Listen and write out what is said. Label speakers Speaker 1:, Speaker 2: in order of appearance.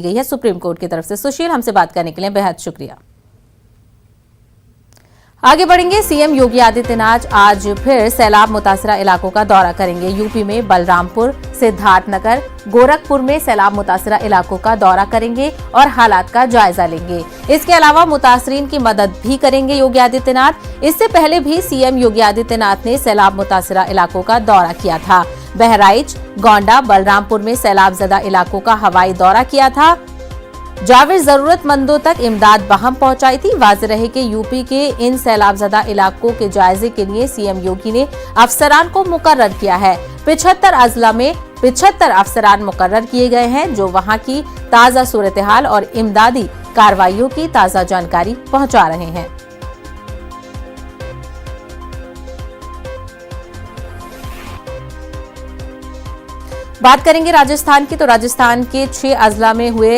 Speaker 1: गई है supreme court की तरफ से। सुशील, हमसे बात करने के लिए बेहद शुक्रिया। आगे बढ़ेंगे। सीएम योगी आदित्यनाथ आज फिर सैलाब मुतासरा इलाकों का दौरा करेंगे। यूपी में बलरामपुर, सिद्धार्थनगर, गोरखपुर में सैलाब मुतासरा इलाकों का दौरा करेंगे और हालात का जायजा लेंगे। इसके अलावा मुतासरीन की मदद भी करेंगे योगी आदित्यनाथ। इससे पहले भी सीएम योगी आदित्यनाथ ने सैलाब मुतासरा इलाकों का दौरा किया था। बहराइच, गोंडा, बलरामपुर में सैलाबजदा इलाकों का हवाई दौरा किया था। जाविर जरूरतमंदों तक इमदाद बहम पहुंचाई थी। वाज़ेह रहे कि यूपी के इन सैलाबजदा इलाकों के जायजे के लिए सीएम योगी ने अफसरान को मुकर्रर किया है। 75 अजला में 75 अफसरान मुकर्रर किए गए हैं जो वहां की ताजा सूरत-ए-हाल और इमदादी कार्रवाइयों की ताजा जानकारी पहुंचा रहे हैं। बात करेंगे राजस्थान की, तो राजस्थान के 6 अजला में हुए